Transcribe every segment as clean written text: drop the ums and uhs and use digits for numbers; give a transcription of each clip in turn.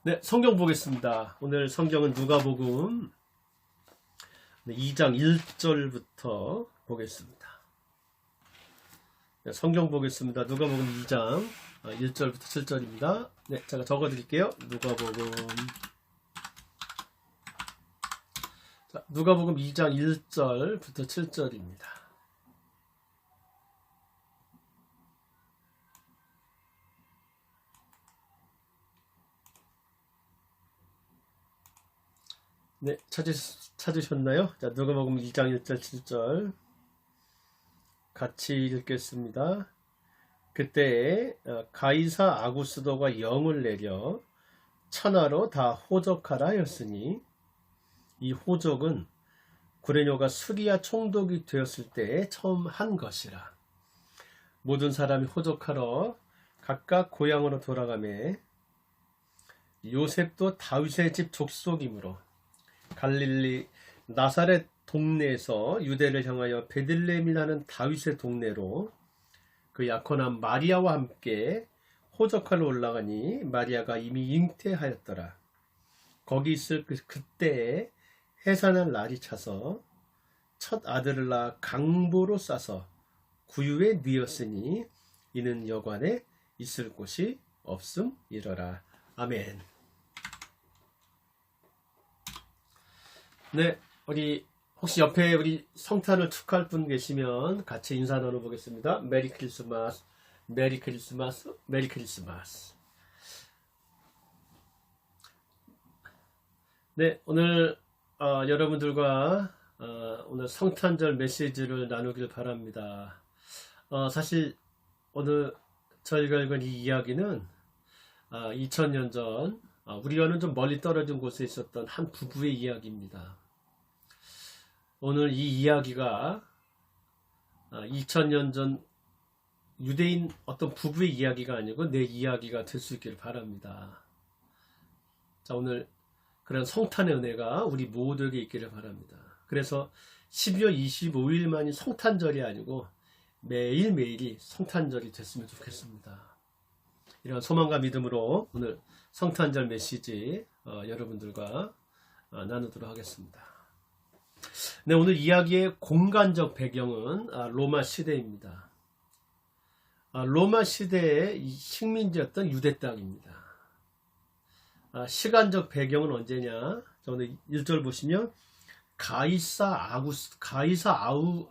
네, 성경 보겠습니다. 오늘 성경은 누가복음 2장 1절부터 보겠습니다. 네, 성경 보겠습니다. 누가복음 2장 1절부터 7절입니다. 네, 제가 적어드릴게요. 누가복음 2장 1절부터 7절입니다. 네, 찾으셨나요? 자, 누가복음 2장 1절 7절 같이 읽겠습니다. 그때 가이사 아구스도가 영을 내려 천하로 다 호적하라 하였으니 이 호적은 구레뇨가 수리아 총독이 되었을 때 처음 한 것이라. 모든 사람이 호적하러 각각 고향으로 돌아가매 요셉도 다윗의 집 족속이므로 갈릴리 나사렛 동네에서 유대를 향하여 베들레헴이라는 다윗의 동네로 그 약혼한 마리아와 함께 호적하러 올라가니 마리아가 이미 잉태하였더라. 거기 있을 그때에 해산할 날이 차서 첫 아들을 낳아 강보로 싸서 구유에 뉘었으니 이는 여관에 있을 곳이 없음이러라. 아멘. 네, 우리 혹시 옆에 우리 성탄을 축하할 분 계시면 같이 인사 나눠보겠습니다. 메리 크리스마스, 메리 크리스마스, 메리 크리스마스. 네, 오늘 여러분들과 오늘 성탄절 메시지를 나누길 바랍니다. 사실 오늘 저희가 읽은 이 이야기는 2000년 전 우리와는 좀 멀리 떨어진 곳에 있었던 한 부부의 이야기입니다. 오늘 이 이야기가 2000년 전 유대인 어떤 부부의 이야기가 아니고 내 이야기가 될 수 있기를 바랍니다. 자, 오늘 그런 성탄의 은혜가 우리 모두에게 있기를 바랍니다. 그래서 12월 25일만이 성탄절이 아니고 매일매일이 성탄절이 됐으면 좋겠습니다. 이런 소망과 믿음으로 오늘 성탄절 메시지 여러분들과 나누도록 하겠습니다. 네, 오늘 이야기의 공간적 배경은 로마 시대입니다. 로마 시대의 식민지였던 유대 땅입니다. 시간적 배경은 언제냐? 오늘 1절 보시면 가이사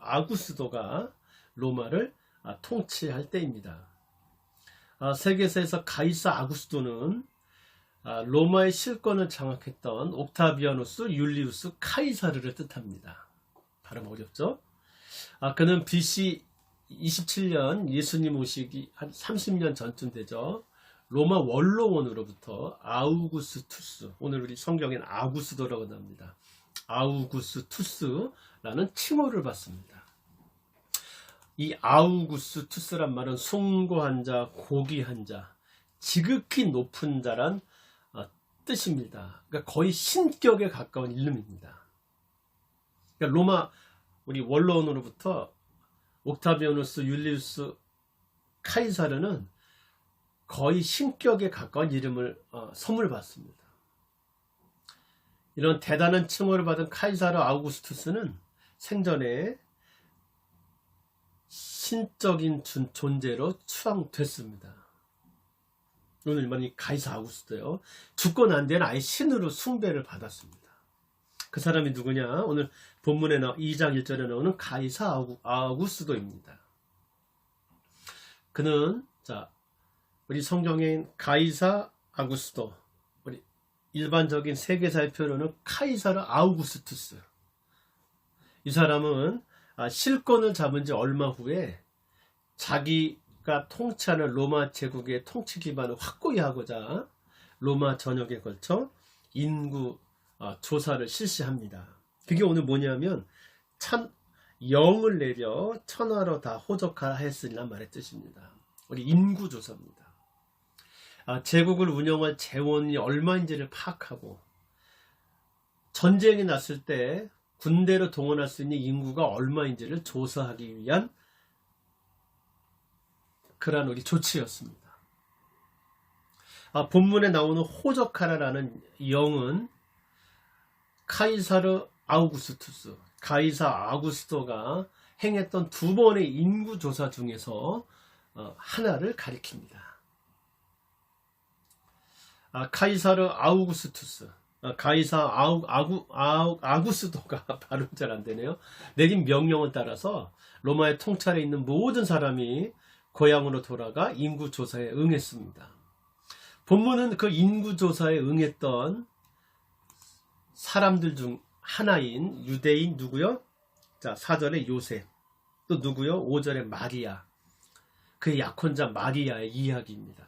아구스도가 로마를 통치할 때입니다. 세계사에서 가이사 아구스도는 로마의 실권을 장악했던 옥타비아누스 율리우스 카이사르를 뜻합니다. 발음 어렵죠? 그는 BC 27년 예수님 오시기 한 30년 전쯤 되죠. 로마 원로원으로부터 아우구스투스, 오늘 우리 성경엔 아구스도라고 합니다. 아우구스투스라는 칭호를 받습니다. 이 아우구스투스란 말은 숭고한 자, 고귀한 자, 지극히 높은 자란 뜻입니다. 그러니까 거의 신격에 가까운 이름입니다. 그러니까 로마 우리 원로원으로부터 옥타비아누스 율리우스 카이사르는 거의 신격에 가까운 이름을 선물 받습니다. 이런 대단한 칭호를 받은 카이사르 아우구스투스는 생전에 신적인 존재로 추앙됐습니다. 오늘 이번에 가이사 아구스도요. 죽고 난 뒤에는 아예 신으로 숭배를 받았습니다. 그 사람이 누구냐? 오늘 본문에 2장 1절에 나오는 가이사 아구스도입니다. 그는 우리 성경엔 가이사 아구스도, 우리 일반적인 세계사의 표현은 카이사르 아우구스투스. 이 사람은 실권을 잡은 지 얼마 후에 자기가 통치하는 로마 제국의 통치 기반을 확고히 하고자 로마 전역에 걸쳐 인구 조사를 실시합니다. 그게 오늘 뭐냐면 영을 내려 천하로 다 호적하라 했으리란 말의 뜻입니다. 우리 인구 조사입니다. 제국을 운영할 재원이 얼마인지를 파악하고 전쟁이 났을 때 군대로 동원할 수 있는 인구가 얼마인지를 조사하기 위한 그러한 우리 조치였습니다. 본문에 나오는 호적하라라는 영은 카이사르 아우구스투스, 가이사 아구스토가 행했던 두 번의 인구조사 중에서 하나를 가리킵니다. 카이사르 아우구스투스, 가이사 아구스토가 발음 잘 안 되네요. 내린 명령을 따라서 로마의 통찰에 있는 모든 사람이 고향으로 돌아가 인구조사에 응했습니다. 본문은 그 인구조사에 응했던 사람들 중 하나인 유대인 누구요? 자, 4절에 요셉, 또 누구요? 5절에 마리아, 그의 약혼자 마리아의 이야기입니다.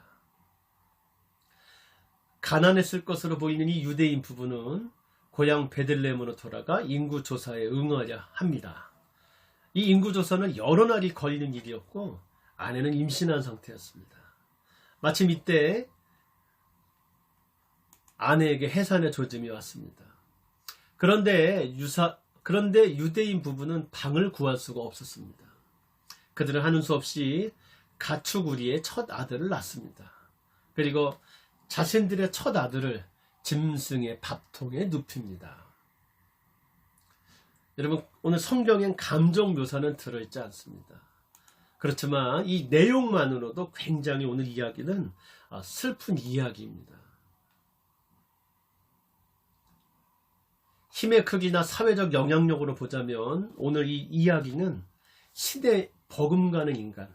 가난했을 것으로 보이는 이 유대인 부부는 고향 베들레헴으로 돌아가 인구조사에 응하려 합니다. 이 인구조사는 여러 날이 걸리는 일이었고 아내는 임신한 상태였습니다. 마침 이때 아내에게 해산의 조짐이 왔습니다. 그런데 유대인 부부는 방을 구할 수가 없었습니다. 그들은 하는 수 없이 가축우리의 첫 아들을 낳습니다. 그리고 자신들의 첫 아들을 짐승의 밥통에 눕힙니다. 여러분, 오늘 성경엔 감정 묘사는 들어있지 않습니다. 그렇지만 이 내용만으로도 굉장히 오늘 이야기는 슬픈 이야기입니다. 힘의 크기나 사회적 영향력으로 보자면 오늘 이 이야기는 시대 버금가는 인간,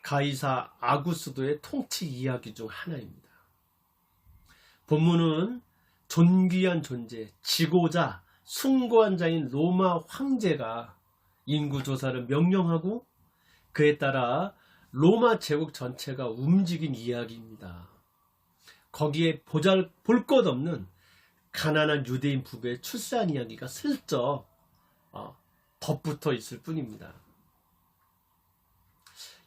가이사 아구스도의 통치 이야기 중 하나입니다. 본문은 존귀한 존재, 지고자, 숭고한 자인 로마 황제가 인구조사를 명령하고 그에 따라 로마 제국 전체가 움직인 이야기입니다. 거기에 볼 것 없는 가난한 유대인 부부의 출산 이야기가 슬쩍 덧붙어 있을 뿐입니다.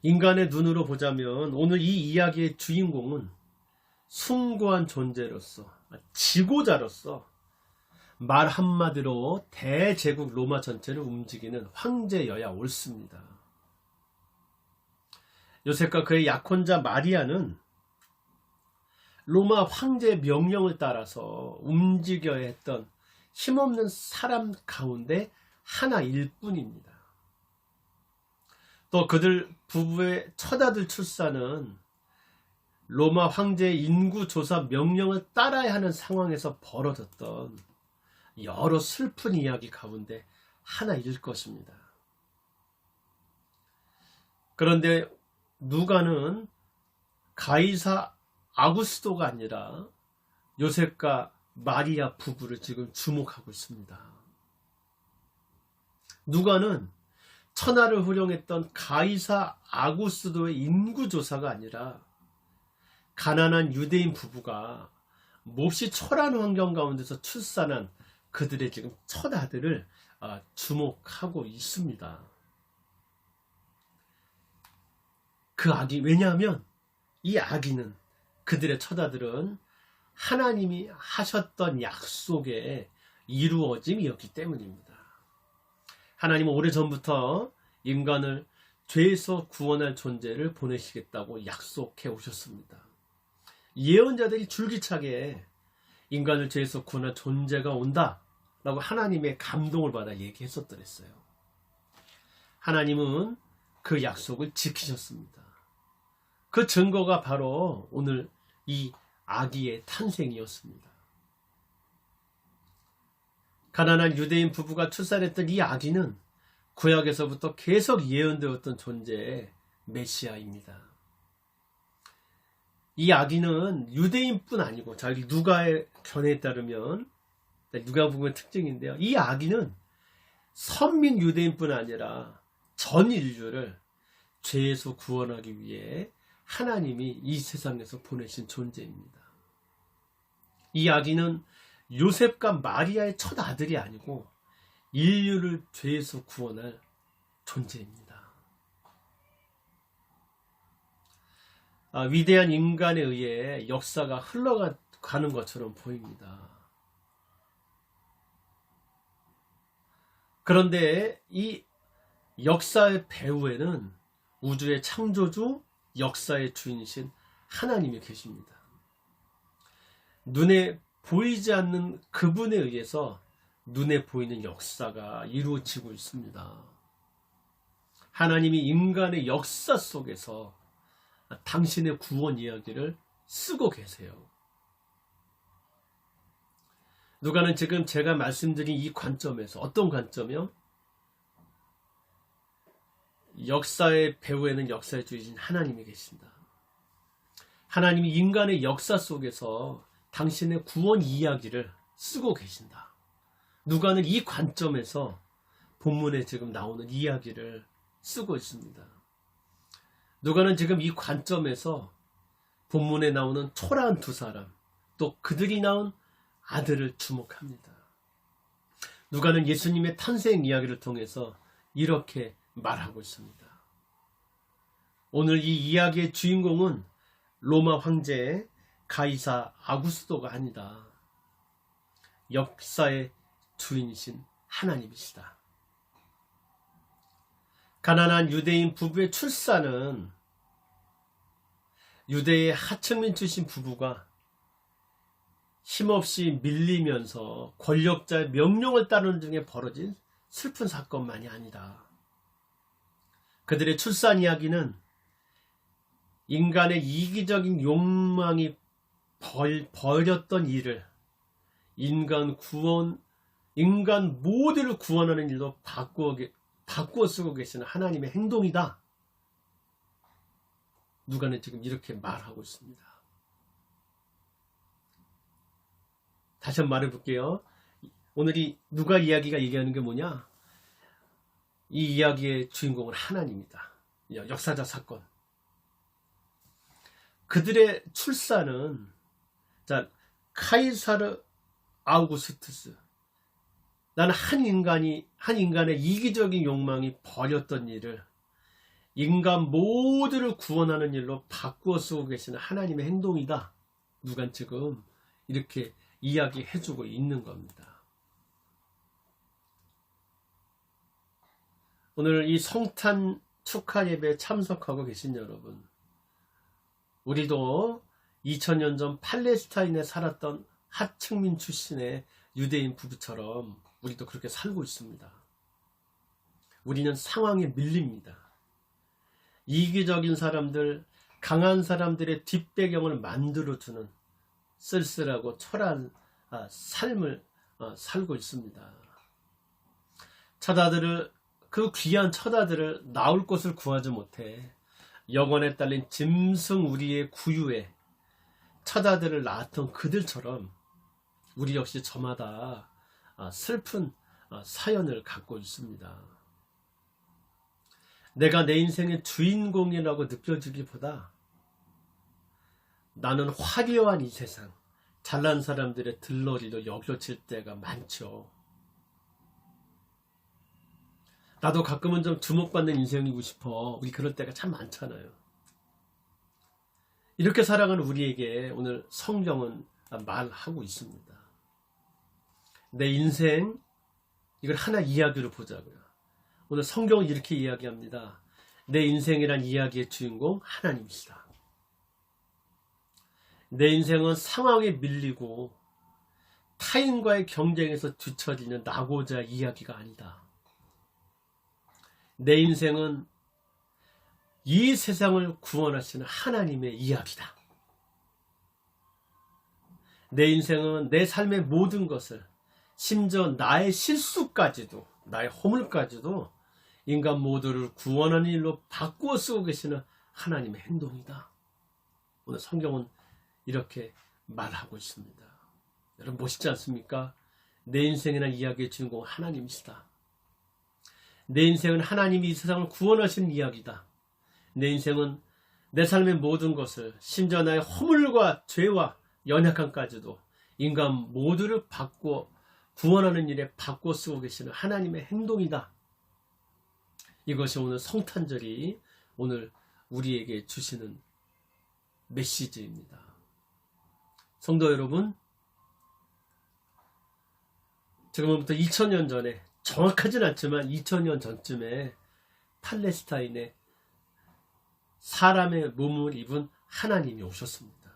인간의 눈으로 보자면 오늘 이 이야기의 주인공은 숭고한 존재로서, 지고자로서 말 한마디로 대제국 로마 전체를 움직이는 황제여야 옳습니다. 요셉과 그의 약혼자 마리아는 로마 황제의 명령을 따라서 움직여야 했던 힘없는 사람 가운데 하나일 뿐입니다. 또 그들 부부의 첫 아들 출산은 로마 황제의 인구조사 명령을 따라야 하는 상황에서 벌어졌던 여러 슬픈 이야기 가운데 하나일 것입니다. 그런데 누가는 가이사 아구스토가 아니라 요셉과 마리아 부부를 지금 주목하고 있습니다. 누가는 천하를 호령했던 가이사 아구스도의 인구조사가 아니라 가난한 유대인 부부가 몹시 초라한 환경 가운데서 출산한 그들의 지금 첫 아들을 주목하고 있습니다. 그 아기, 왜냐하면 이 아기는, 그들의 첫 아들은 하나님이 하셨던 약속의 이루어짐이었기 때문입니다. 하나님은 오래전부터 인간을 죄에서 구원할 존재를 보내시겠다고 약속해 오셨습니다. 예언자들이 줄기차게 인간을 죄에서 구원할 존재가 온다라고 하나님의 감동을 받아 얘기했었더랬어요. 하나님은 그 약속을 지키셨습니다. 그 증거가 바로 오늘 이 아기의 탄생이었습니다. 가난한 유대인 부부가 출산했던 이 아기는 구약에서부터 계속 예언되었던 존재의 메시아입니다. 이 아기는 유대인뿐 아니고, 자, 누가의 견해에 따르면, 누가복음의 특징인데요, 이 아기는 선민 유대인뿐 아니라 전 인류를 죄에서 구원하기 위해 하나님이 이 세상에서 보내신 존재입니다. 이 아기는 요셉과 마리아의 첫 아들이 아니고 인류를 죄에서 구원할 존재입니다. 위대한 인간에 의해 역사가 흘러가는 것처럼 보입니다. 그런데 이 역사의 배후에는 우주의 창조주, 역사의 주인이신 하나님이 계십니다. 눈에 보이지 않는 그분에 의해서 눈에 보이는 역사가 이루어지고 있습니다. 하나님이 인간의 역사 속에서 당신의 구원 이야기를 쓰고 계세요. 누가는 지금 제가 말씀드린 이 관점에서, 어떤 관점이요? 역사의 배후에는 역사의 주이신 하나님이 계신다. 하나님이 인간의 역사 속에서 당신의 구원 이야기를 쓰고 계신다. 누가는 이 관점에서 본문에 지금 나오는 이야기를 쓰고 있습니다. 누가는 지금 이 관점에서 본문에 나오는 초라한 두 사람, 또 그들이 낳은 아들을 주목합니다. 누가는 예수님의 탄생 이야기를 통해서 이렇게 말하고 있습니다. 오늘 이 이야기의 주인공은 로마 황제 가이사 아구스토가 아니다. 역사의 주인이신 하나님이시다. 가난한 유대인 부부의 출산은 유대의 하층민 출신 부부가 힘없이 밀리면서 권력자의 명령을 따르는 중에 벌어진 슬픈 사건만이 아니다. 그들의 출산 이야기는 인간의 이기적인 욕망이 벌였던 일을 인간 모두를 구원하는 일로 바꾸어 쓰고 계시는 하나님의 행동이다. 누가는 지금 이렇게 말하고 있습니다. 다시 한번 말해볼게요. 오늘 이 누가 이야기가 얘기하는 게 뭐냐? 이 이야기의 주인공은 하나님이다. 역사적 사건. 그들의 출산은 카이사르 아우구스투스, 나는 한 인간의 이기적인 욕망이 벌였던 일을 인간 모두를 구원하는 일로 바꾸어 쓰고 계시는 하나님의 행동이다. 누가 지금 이렇게 이야기해주고 있는 겁니다. 오늘 이 성탄 축하 예배에 참석하고 계신 여러분, 우리도 2000년 전 팔레스타인에 살았던 하층민 출신의 유대인 부부처럼 우리도 그렇게 살고 있습니다. 우리는 상황에 밀립니다. 이기적인 사람들, 강한 사람들의 뒷배경을 만들어주는 쓸쓸하고 초라한 삶을 살고 있습니다. 그 귀한 처자들을 나올 곳을 구하지 못해 영원에 딸린 짐승 우리의 구유에 처자들을 낳았던 그들처럼 우리 역시 저마다 슬픈 사연을 갖고 있습니다. 내가 내 인생의 주인공이라고 느껴지기보다 나는 화려한 이 세상, 잘난 사람들의 들러리로 여겨질 때가 많죠. 나도 가끔은 좀 주목받는 인생이고 싶어. 우리 그럴 때가 참 많잖아요. 이렇게 살아가는 우리에게 오늘 성경은 말하고 있습니다. 내 인생, 이걸 하나 이야기로 보자고요. 오늘 성경은 이렇게 이야기합니다. 내 인생이란 이야기의 주인공 하나님이시다. 내 인생은 상황에 밀리고 타인과의 경쟁에서 뒤처지는 낙오자 이야기가 아니다. 내 인생은 이 세상을 구원하시는 하나님의 이야기다. 내 인생은 내 삶의 모든 것을, 심지어 나의 실수까지도, 나의 허물까지도 인간 모두를 구원하는 일로 바꾸어 쓰고 계시는 하나님의 행동이다. 오늘 성경은 이렇게 말하고 있습니다. 여러분 멋있지 않습니까? 내 인생이나 이야기의 주인공은 하나님이시다. 내 인생은 하나님이 이 세상을 구원하신 이야기다. 내 인생은 내 삶의 모든 것을, 심지어 나의 허물과 죄와 연약함까지도 인간 모두를 바꾸어 구원하는 일에 바꾸어 쓰고 계시는 하나님의 행동이다. 이것이 오늘 성탄절이 오늘 우리에게 주시는 메시지입니다. 성도 여러분, 지금부터 2000년 전에, 정확하진 않지만 2000년 전쯤에 팔레스타인에 사람의 몸을 입은 하나님이 오셨습니다.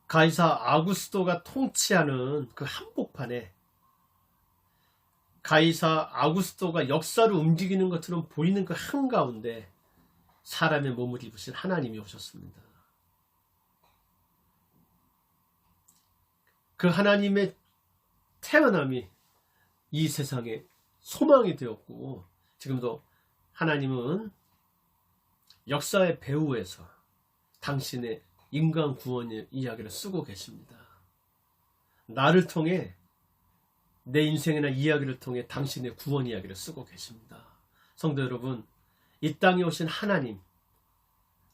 가이사 아구스도가 통치하는 그 한복판에 가이사 아구스도가 역사를 움직이는 것처럼 보이는 그 한가운데 사람의 몸을 입으신 하나님이 오셨습니다. 그 하나님의 태어남이 이 세상에 소망이 되었고, 지금도 하나님은 역사의 배후에서 당신의 인간 구원의 이야기를 쓰고 계십니다. 나를 통해, 내 인생이나 이야기를 통해 당신의 구원 이야기를 쓰고 계십니다. 성도 여러분, 이 땅에 오신 하나님,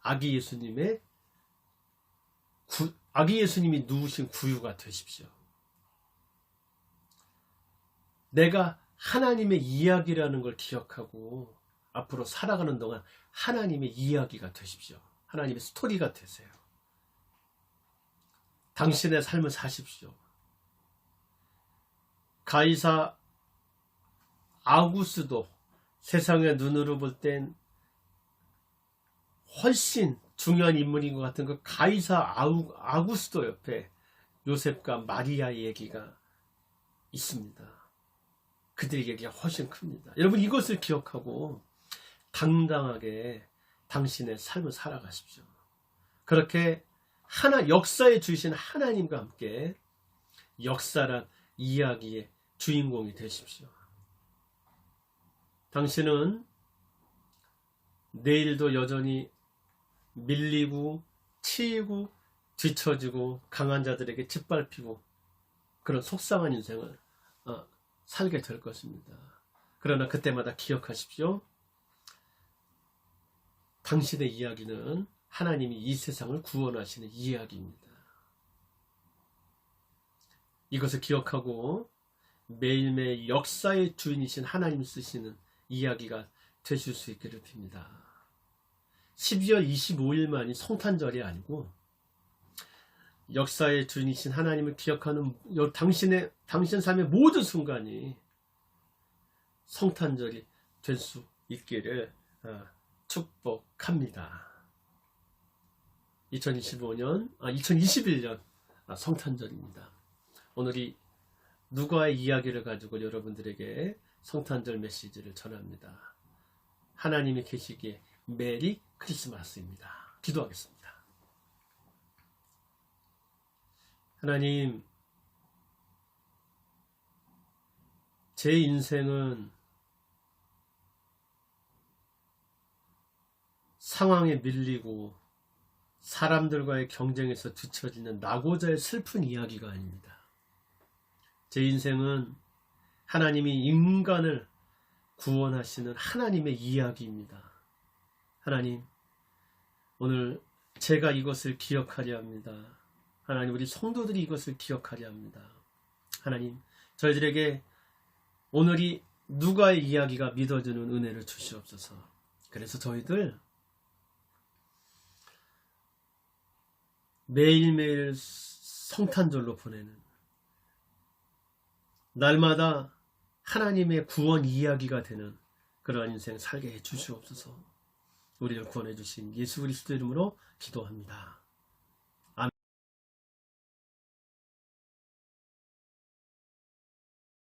아기 예수님이 누우신 구유가 되십시오. 내가 하나님의 이야기라는 걸 기억하고 앞으로 살아가는 동안 하나님의 이야기가 되십시오. 하나님의 스토리가 되세요. 당신의 삶을 사십시오. 가이사 아구스도 세상의 눈으로 볼 땐 훨씬 중요한 인물인 것 같은 그 가이사 아구스도 옆에 요셉과 마리아의 얘기가 있습니다. 그들의 얘기가 훨씬 큽니다. 여러분, 이것을 기억하고 당당하게 당신의 삶을 살아가십시오. 그렇게 역사에 주신 하나님과 함께 역사란 이야기의 주인공이 되십시오. 당신은 내일도 여전히 밀리고 치이고 뒤처지고 강한 자들에게 짓밟히고 그런 속상한 인생을 살게 될 것입니다. 그러나 그때마다 기억하십시오. 당신의 이야기는 하나님이 이 세상을 구원하시는 이야기입니다. 이것을 기억하고 매일매일 역사의 주인이신 하나님 쓰시는 이야기가 되실 수 있기를 빕니다. 12월 25일만이 성탄절이 아니고 역사의 주인이신 하나님을 기억하는 당신 삶의 모든 순간이 성탄절이 될 수 있기를 축복합니다. 2021년 성탄절입니다. 오늘이 누가의 이야기를 가지고 여러분들에게 성탄절 메시지를 전합니다. 하나님이 계시기에 메리 크리스마스입니다. 기도하겠습니다. 하나님, 제 인생은 상황에 밀리고 사람들과의 경쟁에서 뒤처지는 낙오자의 슬픈 이야기가 아닙니다. 제 인생은 하나님이 인간을 구원하시는 하나님의 이야기입니다. 하나님, 오늘 제가 이것을 기억하려 합니다. 하나님, 우리 성도들이 이것을 기억하려 합니다. 하나님, 저희들에게 오늘이 누가의 이야기가 믿어주는 은혜를 주시옵소서. 그래서 저희들 매일매일 성탄절로 보내는 날마다 하나님의 구원 이야기가 되는 그러한 인생 살게 해 주시옵소서. 우리를 구원해 주신 예수 그리스도 이름으로 기도합니다.